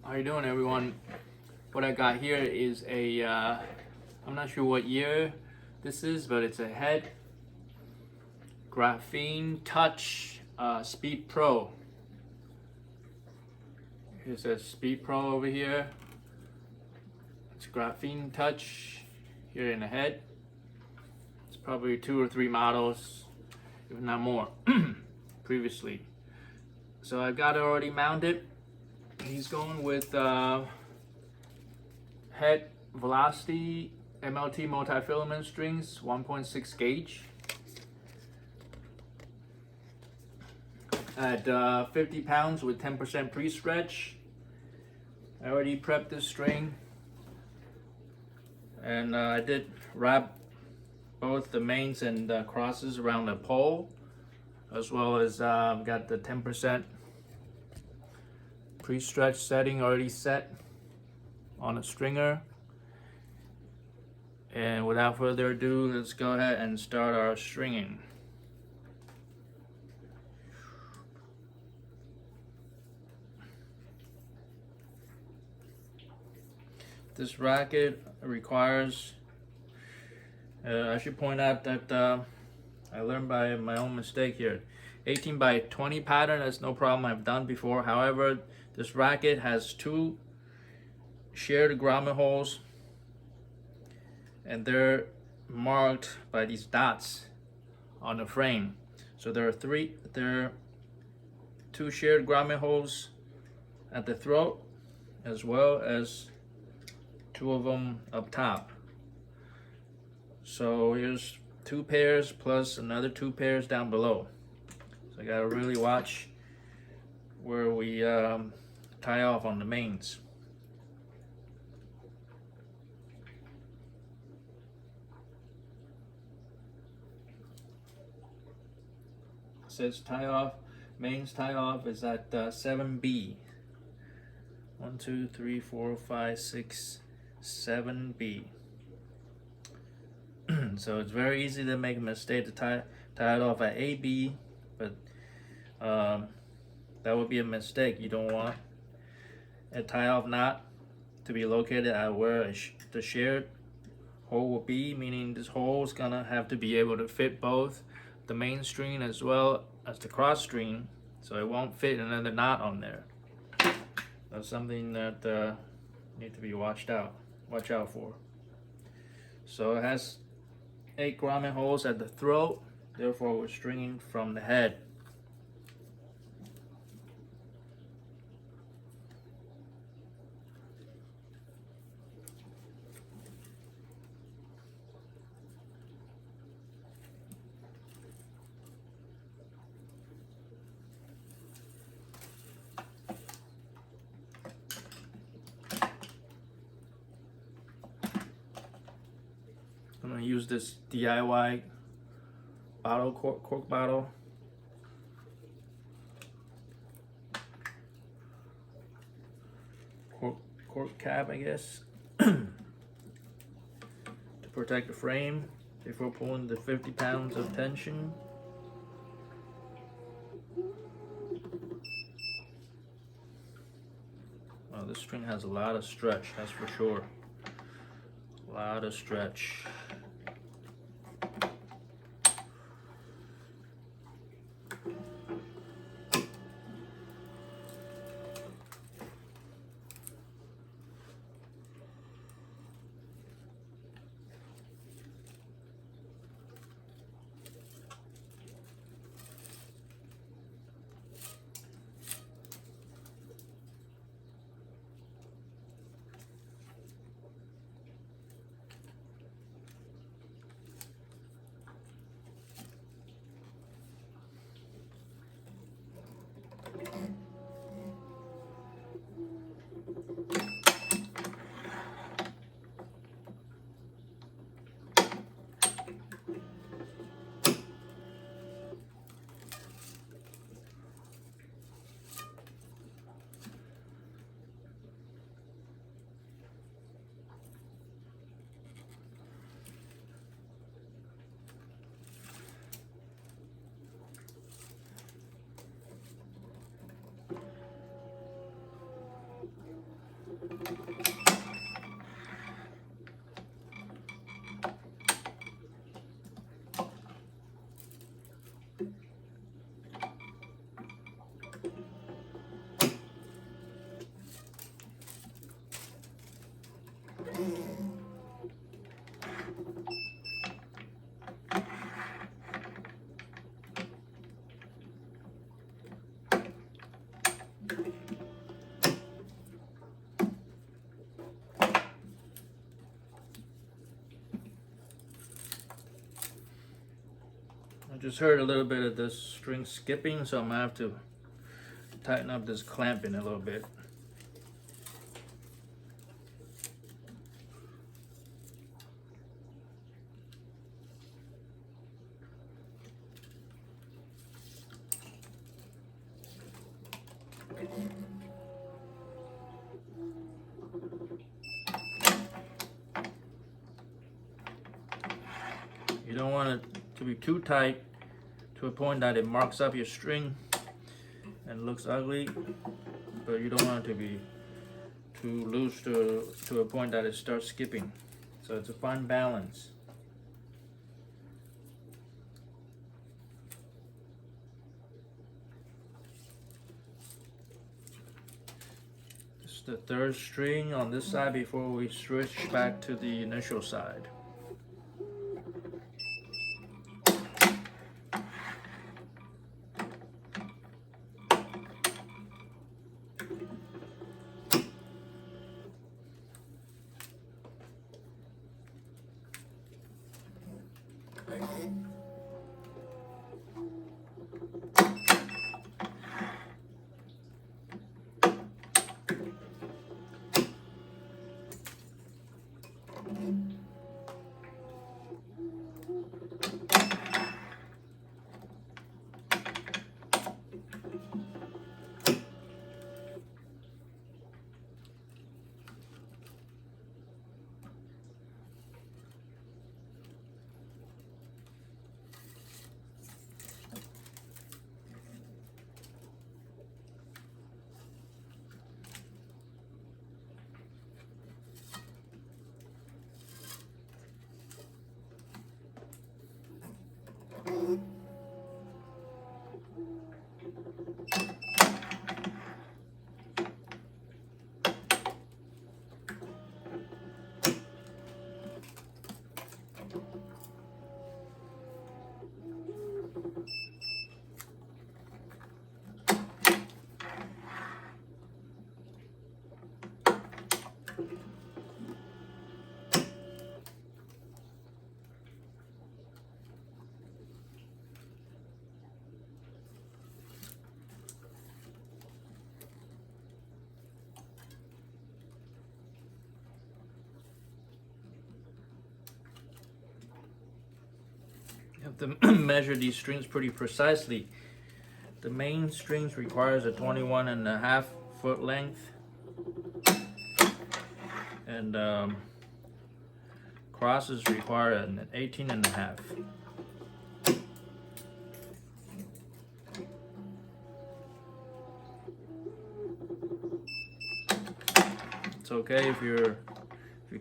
How you doing, everyone? What I got here is a I'm not sure what year this is, but it's a Head Graphene Touch Speed Pro. Here's a Speed Pro over here. It's Graphene Touch here in the head. It's probably 2 or 3 models, if not more, previously. So I've got it already mounted. He's going with Head Velocity MLT multi-filament strings, 1.6 gauge. At 50 pounds with 10% pre-stretch. I already prepped this string, and I did wrap both the mains and the crosses around the pole, as well as got the 10% pre-stretch setting already set on a stringer. And without further ado, let's go ahead and start our stringing. This racket requires, I should point out that I learned by my own mistake here. 18 by 20 pattern, that's no problem, I've done before. However, this racket has 2 shared grommet holes, and they're marked by these dots on the frame. So there are 2 shared grommet holes at the throat, as well as 2 of them up top. So here's 2 pairs plus another 2 pairs down below. So I gotta really watch where we tie off on the mains. It says tie off, mains tie off is at 7B. 1, 2, 3, 4, 5, 6, 7B. So it's very easy to make a mistake to tie it off at AB, but that would be a mistake. You don't want a tie off knot to be located at where the shared hole will be, meaning this hole is gonna have to be able to fit both the main string as well as the cross string, so it won't fit another knot on there. That's something that need to be watch out for. So it has 8 grommet holes at the throat, therefore we're stringing from the head. I'm going to use this DIY bottle, cork bottle. Cork cap, I guess, to protect the frame before pulling the 50 pounds of tension. Wow, this string has a lot of stretch, that's for sure. A lot of stretch. I just heard a little bit of this string skipping, so I'm gonna have to tighten up this clamping a little bit. You don't want it to be too tight to a point that it marks up your string and looks ugly, but you don't want it to be too loose to a point that it starts skipping. So it's a fine balance. This is the third string on this side before we switch back to the initial side. You have to measure these strings pretty precisely. The main strings requires a 21.5 foot length, and crosses require an 18.5. It's okay if you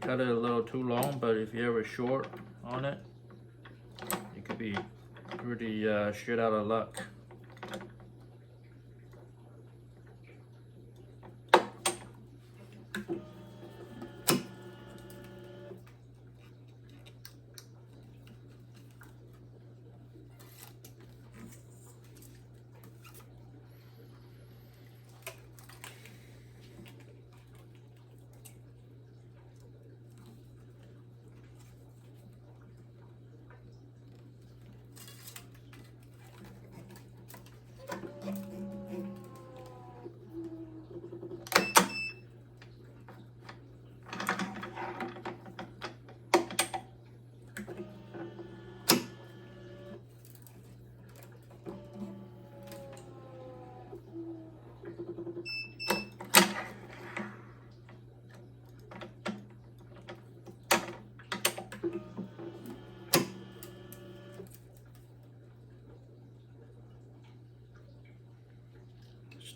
cut it a little too long, but if you're ever short on it, you could be pretty shit out of luck.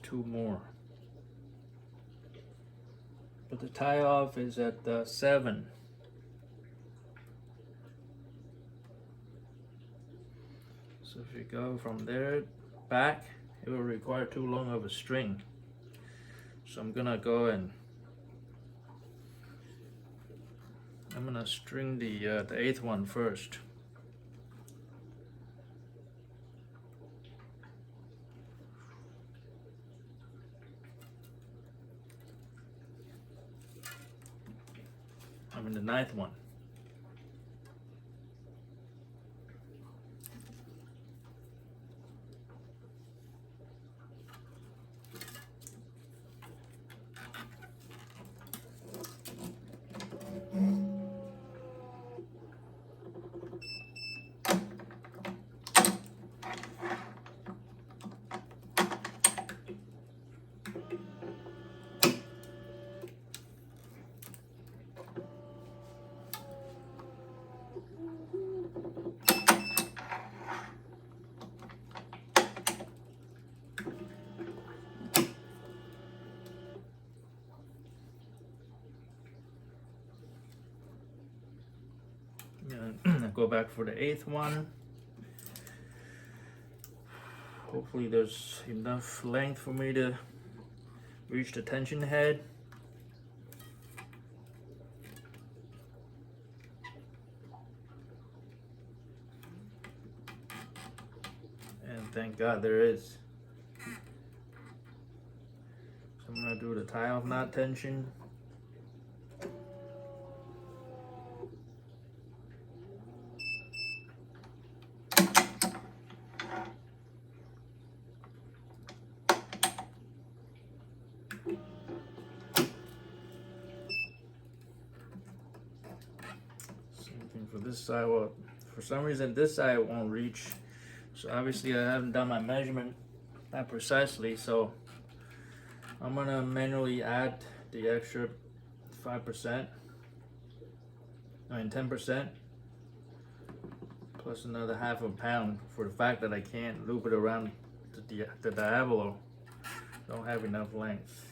Two more. but the tie off is at 7. So if you go from there back, it will require too long of a string. So I'm gonna go and I'm gonna string the 8th one first. I'm in the 9th one. And go back for the 8th one. Hopefully there's enough length for me to reach the tension head. And thank God there is. So I'm gonna do the tie off knot tension. For this side, well, for some reason this side won't reach, so obviously I haven't done my measurement that precisely, so I'm gonna manually add the extra 5%, 10%, plus another ½ a pound for the fact that I can't loop it around the diagonal. Don't have enough length.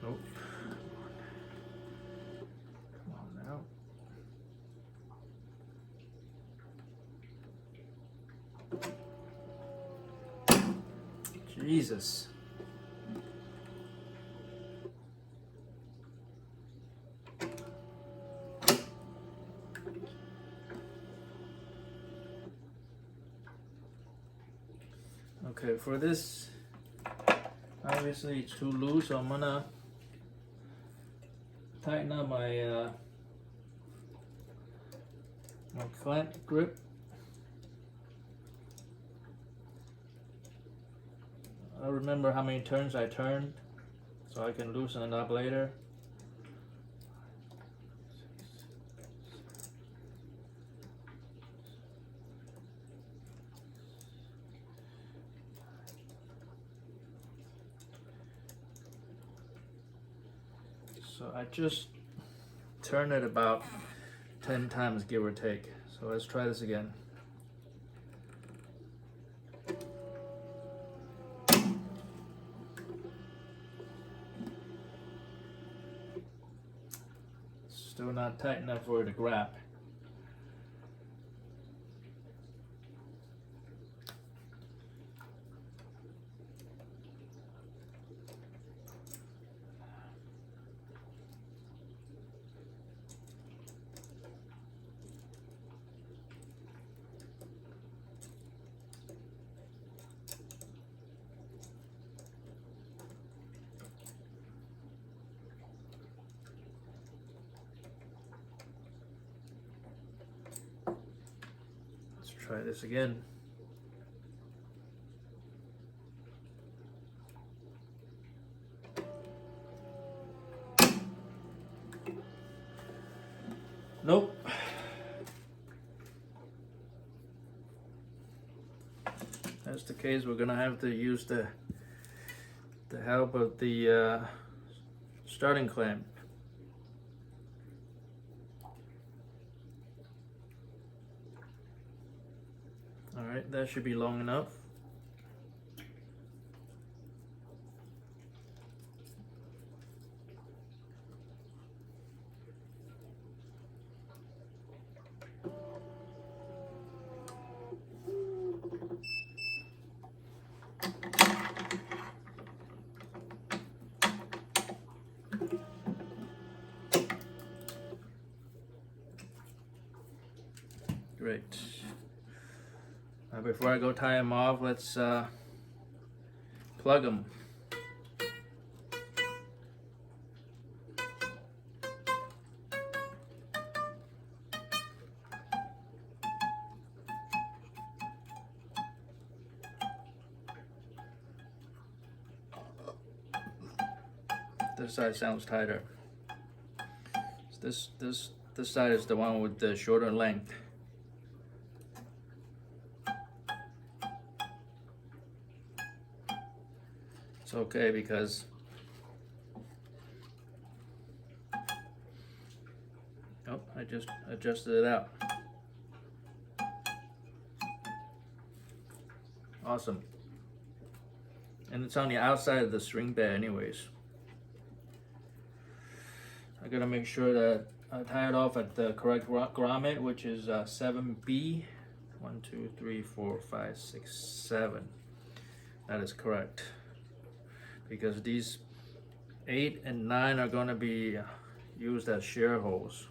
Nope. Come on now. Jesus. Okay, for this, obviously it's too loose, so I'm gonna tighten up my my clamp grip. I remember how many turns I turned, so I can loosen it up later. So I just turn it about 10 times, give or take. So let's try this again. Still not tight enough for it to grab. Try this again. Nope. That's the case. We're gonna have to use the help of the starting clamp. Alright, that should be long enough. Great. Now before I go tie them off, let's plug them. This side sounds tighter. This side is the one with the shorter length. It's okay because I just adjusted it out. Awesome. And it's on the outside of the string bed anyways. I gotta make sure that I tie it off at the correct grommet, which is 7B. 1, 2, 3, 4, 5, 6, 7. That is correct. Because these 8 and 9 are gonna be used as shear holes.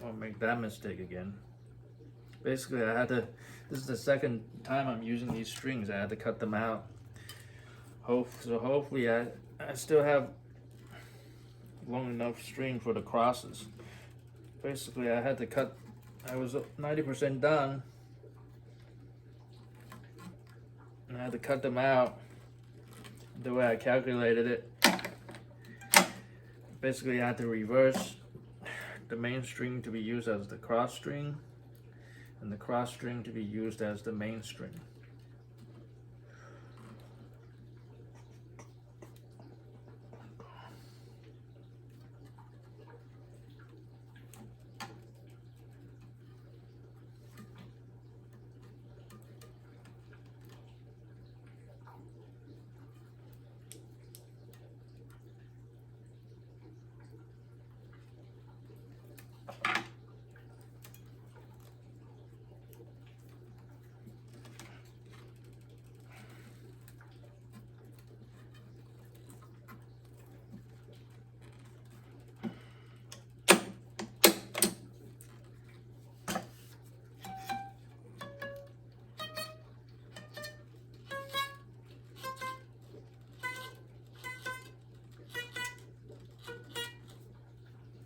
I'll make that mistake again. Basically, this is the second time I'm using these strings. I had to cut them out. So hopefully I still have long enough string for the crosses. Basically, I had to cut, I was 90% done, and I had to cut them out the way I calculated it. Basically, I had to reverse the main string to be used as the cross string, and the cross string to be used as the main string.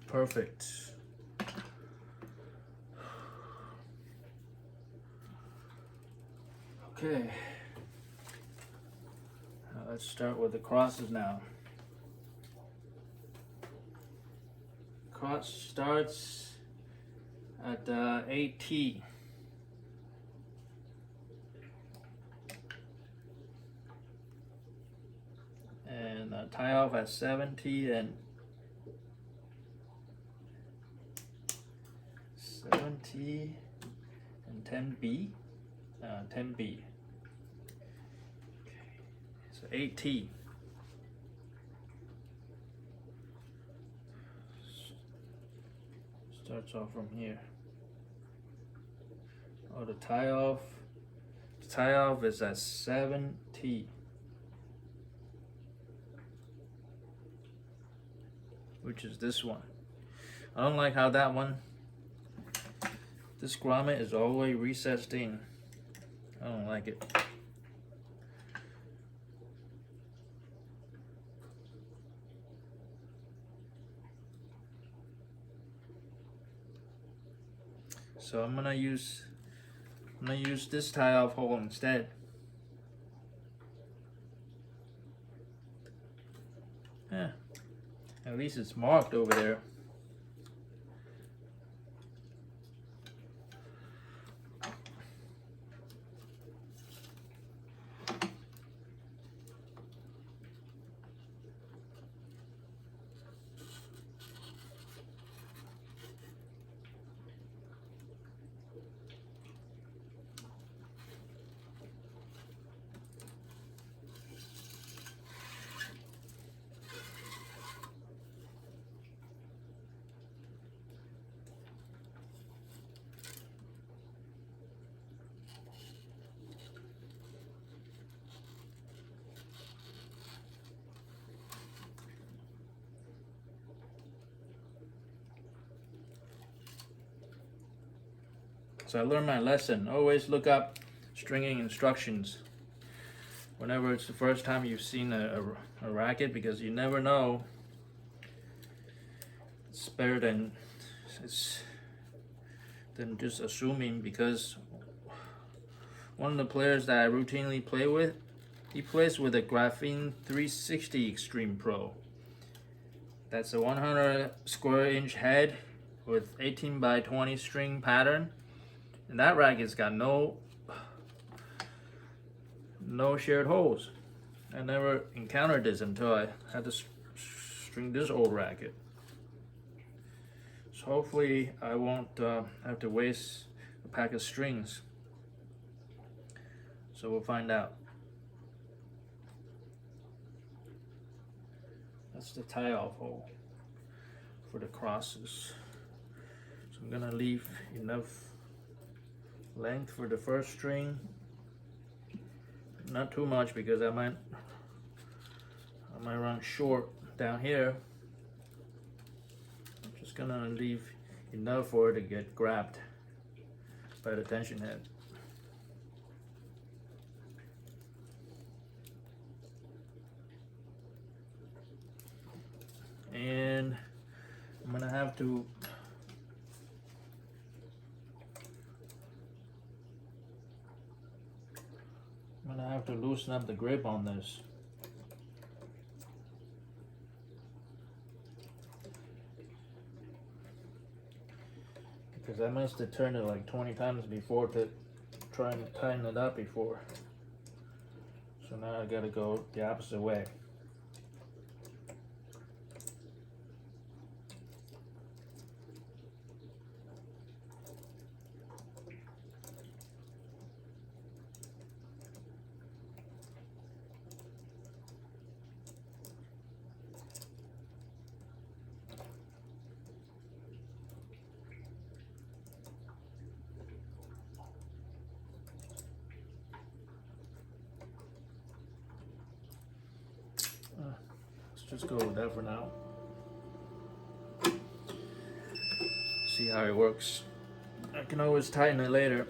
Perfect. Okay. Let's start with the crosses now. Cross starts at 8T. And tie off at 7T and 7T and 10B. 10B. Okay. So 8T. Starts off from here. Oh, the tie off is at 7T. Which is this one. I don't like how that one, this grommet is all the way recessed in. I don't like it. So I'm gonna use this tie off hole instead. Yeah. At least it's marked over there. So I learned my lesson. Always look up stringing instructions whenever it's the first time you've seen a racket, because you never know. It's better than just assuming, because one of the players that I routinely play with, he plays with a Graphene 360 Extreme Pro. That's a 100 square inch head with 18 by 20 string pattern, and that racket's got no shared holes. I never encountered this until I had to string this old racket. So hopefully I won't have to waste a pack of strings. So we'll find out. That's the tie-off hole for the crosses. So I'm gonna leave enough length for the first string. Not too much, because I might run short down here. I'm just gonna leave enough for it to get grabbed by the tension head. And I'm gonna have to loosen up the grip on this. Because I must have turned it like 20 times before to try and tighten it up before. So now I gotta go the opposite way. Let's just go with that for now. See how it works. I can always tighten it later.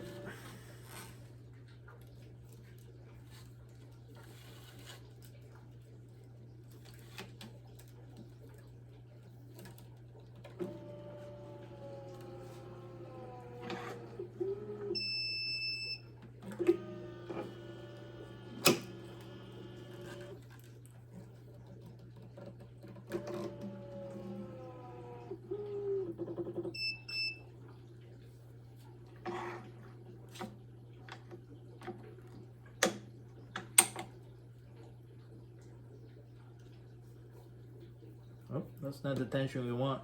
Oh, that's not the tension we want.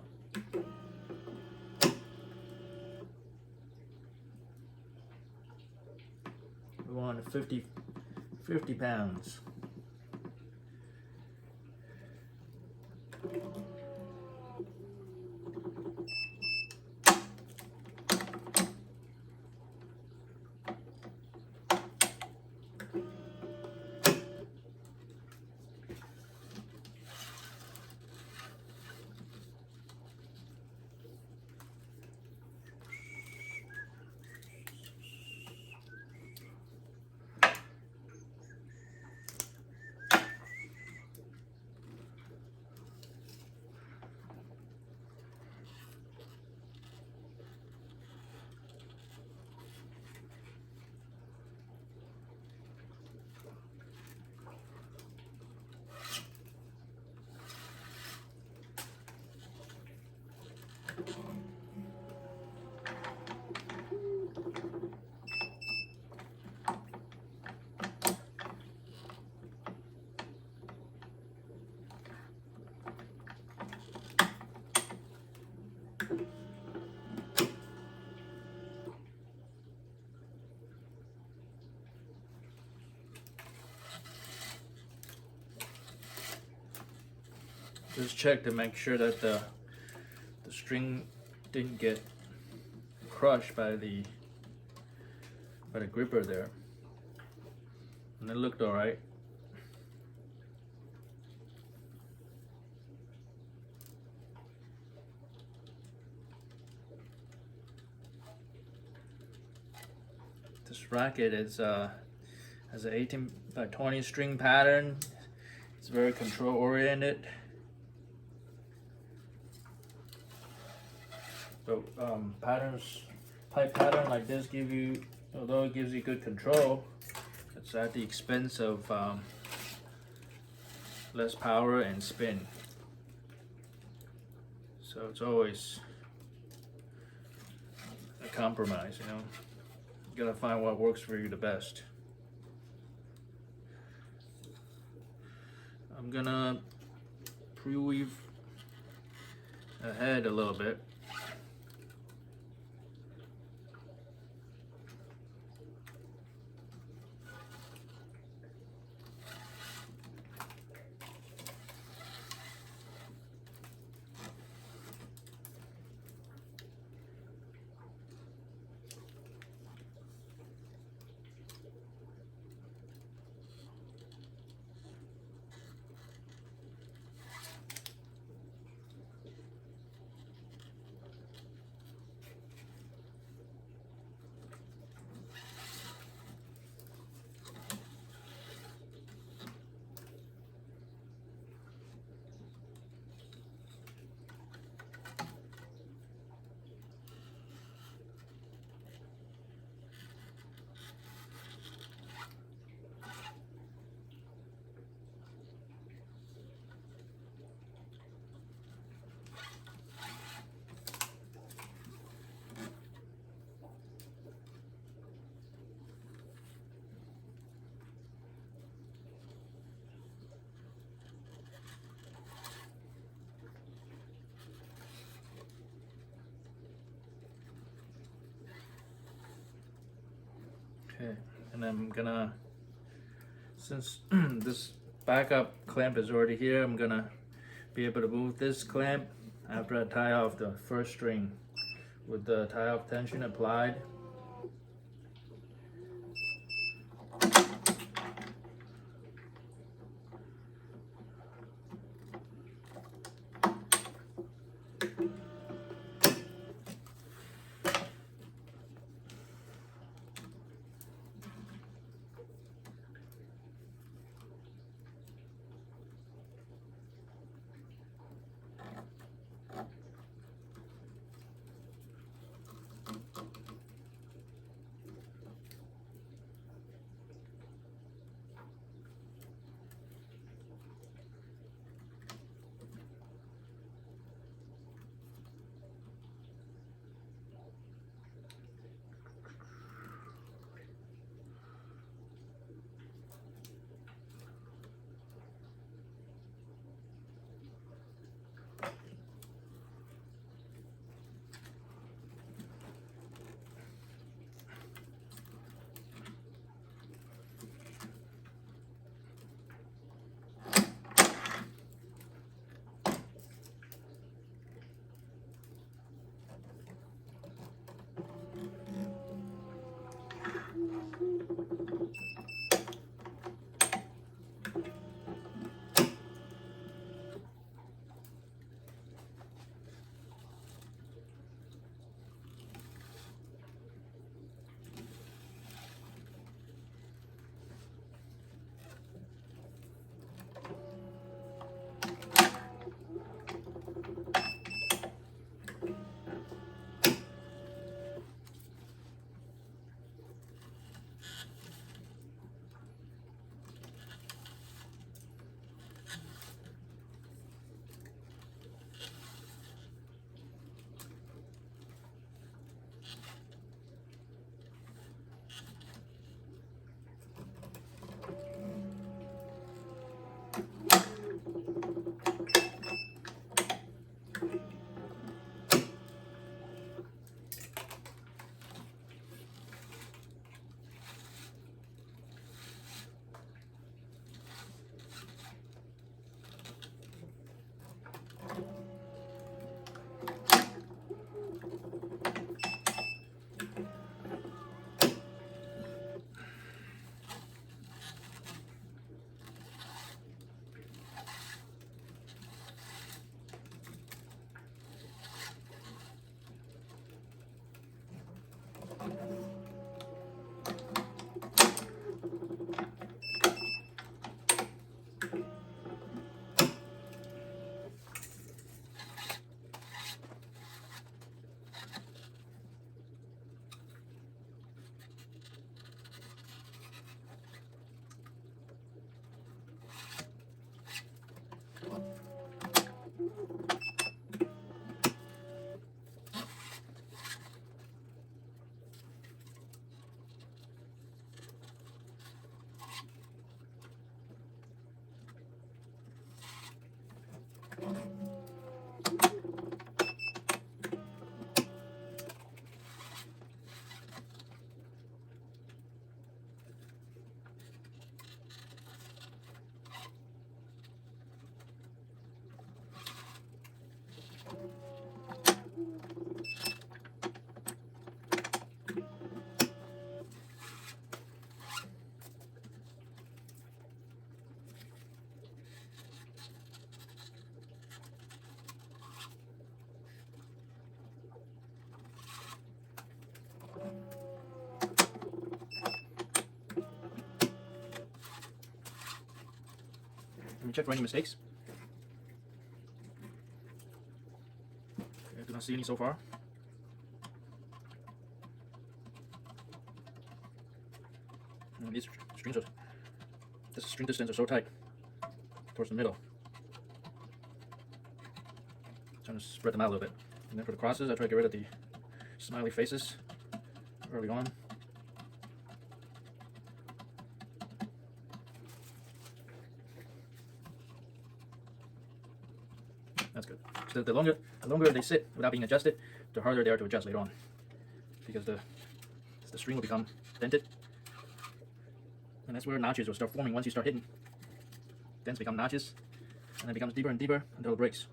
We want 50 pounds. Just check to make sure that the string didn't get crushed by the gripper there, and it looked all right. This racket is has an 18 by 20 string pattern. It's very control oriented. So pipe pattern like this give you, although it gives you good control, it's at the expense of less power and spin. So it's always a compromise, you know. You gotta find what works for you the best. I'm gonna pre-weave ahead a little bit. Okay, and I'm gonna, since this backup clamp is already here, I'm gonna be able to move this clamp after I tie off the first string with the tie off tension applied. Let me check for any mistakes. Okay, I do not see any so far. And these strings are, this string distance are so tight towards the middle. Trying to spread them out a little bit. And then for the crosses, I try to get rid of the smiley faces early on. That's good. So the longer they sit without being adjusted, the harder they are to adjust later on, because the string will become dented, and that's where notches will start forming once you start hitting. Dents become notches, and it becomes deeper and deeper until it breaks.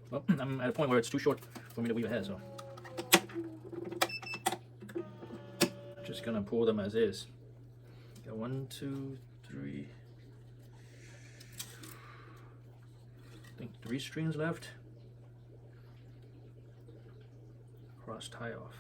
Well, I'm at a point where it's too short for me to weave ahead, so I'm just gonna pull them as is. Got 1, 2, 3. I think 3 strings left. Cross tie off.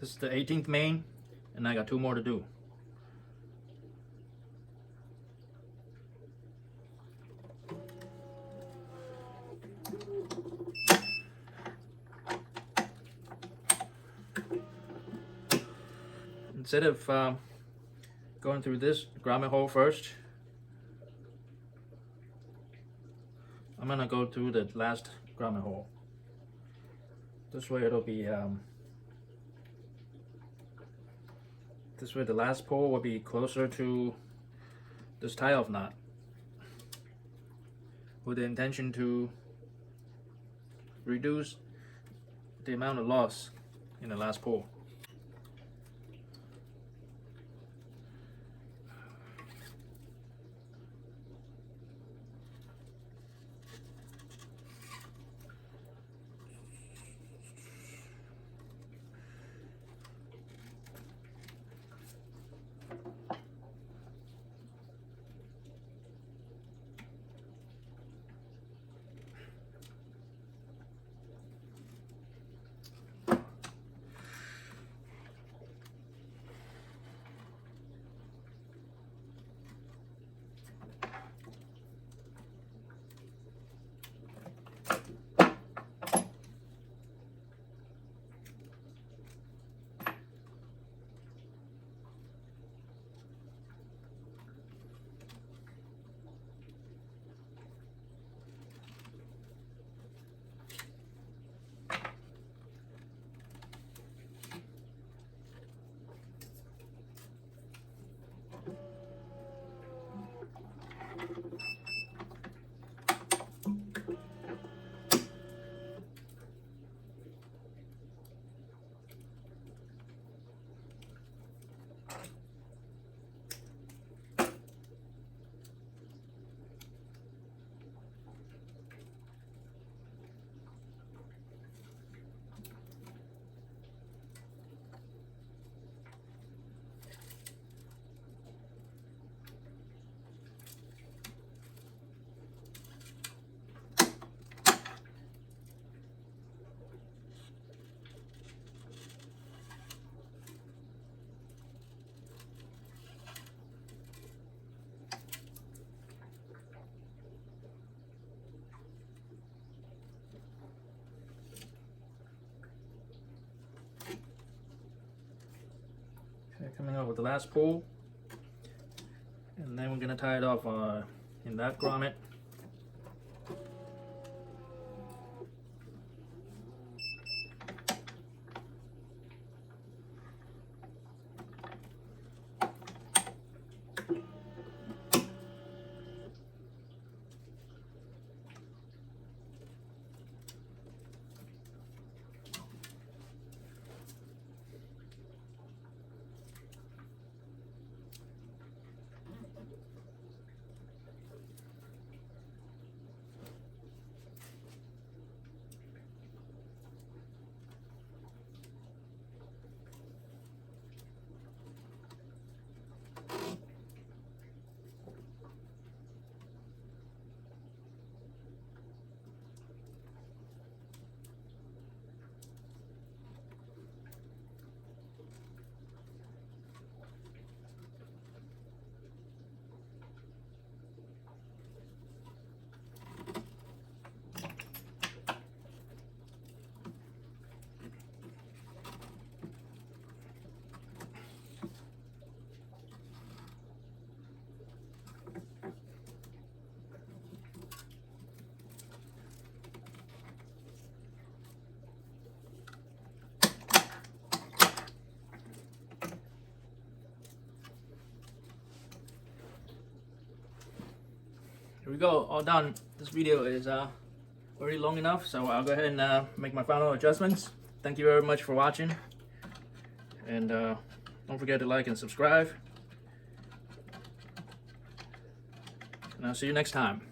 This is the 18th main, and I got 2 more to do. Instead of going through this grommet hole first, I'm gonna go through the last grommet hole. This way it'll be this way the last pole will be closer to this tie-off knot, with the intention to reduce the amount of loss in the last pole. coming up with the last pull, and then we're gonna tie it off in that grommet. Here we go, all done. This video is already long enough, so I'll go ahead and make my final adjustments. Thank you very much for watching, and don't forget to like and subscribe, and I'll see you next time.